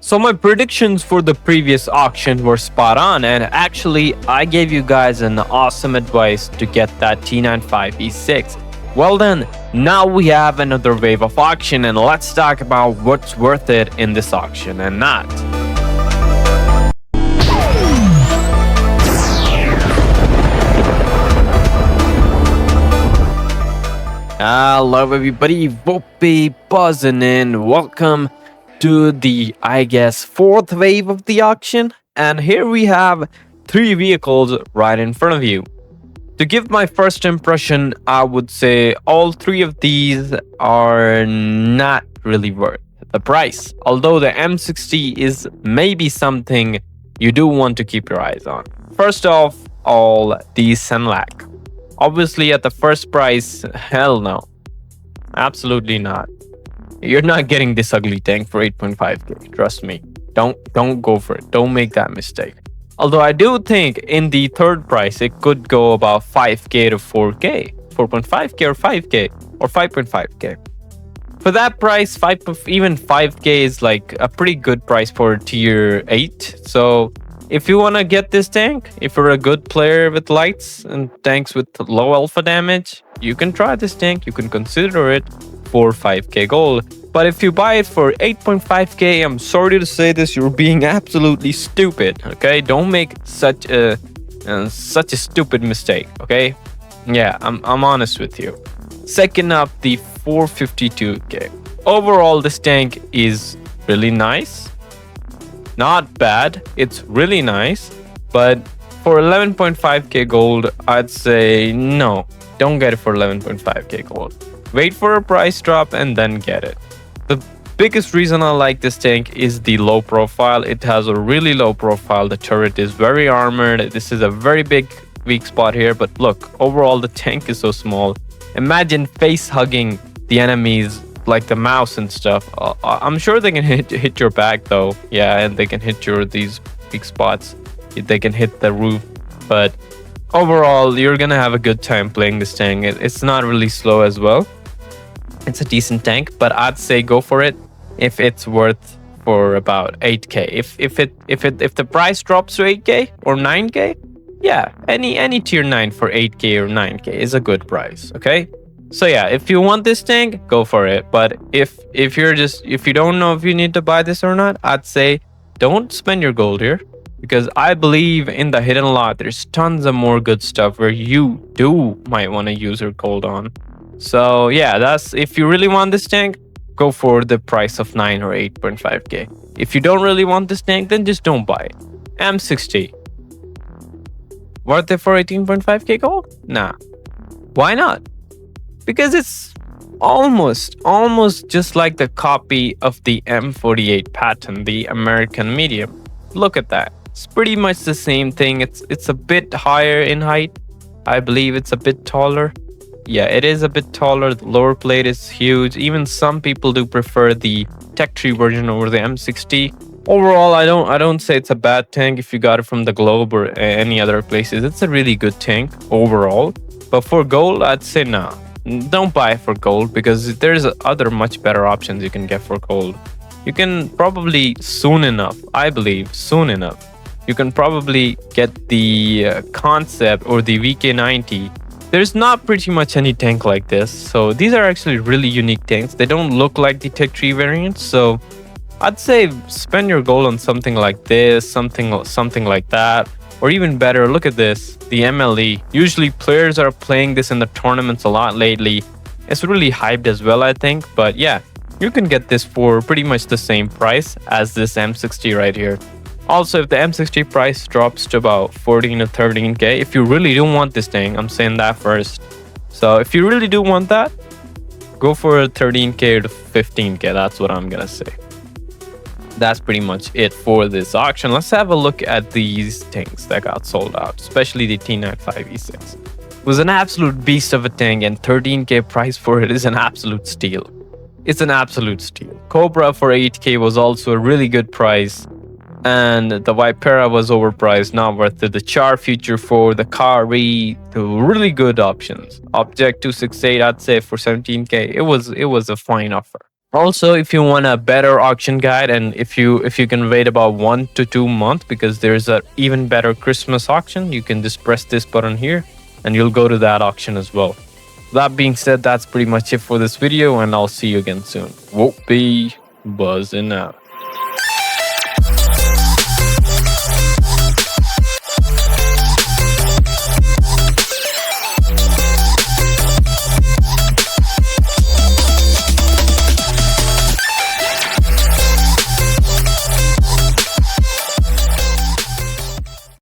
So my predictions for the previous auction were spot on, and actually I gave you guys an awesome advice to get that T95E6. Well then, now we have another wave of auction, and let's talk about what's worth it in this auction and not. Hello everybody, WoTB buzzing in. Welcome to the, I guess, fourth wave of the auction. And here we have 3 vehicles right in front of you. To give my first impression, I would say all 3 of these are not really worth the price. Although the M60 is maybe something you do want to keep your eyes on. First off, all these Senlac. Obviously, at the first price, hell no. Absolutely not. You're not getting this ugly tank for 8.5k. Trust me. Don't go for it. Don't make that mistake. Although I do think in the third price, it could go about 5k to 4k. 4.5k or 5k or 5.5k. For that price, even 5k is like a pretty good price for tier 8. So if you want to get this tank, if you're a good player with lights and tanks with low alpha damage, you can try this tank. You can consider it for 5k gold. But if you buy it for 8.5k, I'm sorry to say this, you're being absolutely stupid. Okay, don't make such a stupid mistake. Okay, yeah, I'm honest with you. Second up, the 452k. Overall, this tank is really nice. Not bad, it's really nice, but for 11.5k gold, I'd say no, don't get it for 11.5k gold. Wait for a price drop and then get it. The biggest reason I like this tank is the low profile. It has a really low profile. The turret is very armored. This is a very big weak spot here, but look, overall the tank is so small. Imagine face hugging the enemies like the mouse and stuff. I'm sure they can hit your back though. Yeah, and they can hit these weak spots. They can hit the roof, but overall you're gonna have a good time playing this tank. It's not really slow as well. It's a decent tank, but I'd say go for it if it's worth for about 8k. If the price drops to 8k or 9k, yeah, any tier 9 for 8k or 9k is a good price. Okay, so yeah, if you want this tank, go for it. But if you don't know if you need to buy this or not, I'd say don't spend your gold here, because I believe in the hidden lot there's tons of more good stuff where you might want to use your gold on. So yeah, that's if you really want this tank, go for the price of 9 or 8.5k. If you don't really want this tank, then just don't buy it. M60, worth it for 18.5k gold? Nah. Why not? Because it's almost just like the copy of the M48 pattern, the American medium. Look at that. It's pretty much the same thing. It's a bit higher in height. I believe it's a bit taller. Yeah, it is a bit taller. The lower plate is huge. Even some people do prefer the Tech Tree version over the M60. Overall, I don't say it's a bad tank if you got it from the Globe or any other places. It's a really good tank overall. But for gold, I'd say nah. Don't buy for gold, because there's other much better options you can get for gold. You can probably soon enough, I believe, you can probably get the Concept or the VK90. There's not pretty much any tank like this. So these are actually really unique tanks. They don't look like the Tech Tree variants. So I'd say spend your gold on something like this, something like that. Or even better, look at this, the MLE. Usually players are playing this in the tournaments a lot lately. It's really hyped as well, I think. But yeah, you can get this for pretty much the same price as this M60 right here. Also, if the M60 price drops to about 14 to 13k, if you really do want this thing, I'm saying that first. So if you really do want that, go for 13k to 15k. That's what I'm gonna say. That's pretty much it for this auction. Let's have a look at these tanks that got sold out, especially the T95E6. It was an absolute beast of a tank, and 13k price for it is an absolute steal. It's an absolute steal. Cobra for 8k was also a really good price. And the Vipera was overpriced, not worth it. The Char feature for the Kari, the really good options. Object 268, I'd say for 17k, it was a fine offer. Also, if you want a better auction guide, and if you can wait about 1 to 2 months, because there's a even better Christmas auction, you can just press this button here and you'll go to that auction as well. That being said, that's pretty much it for this video, and I'll see you again soon. WoTB buzzing out.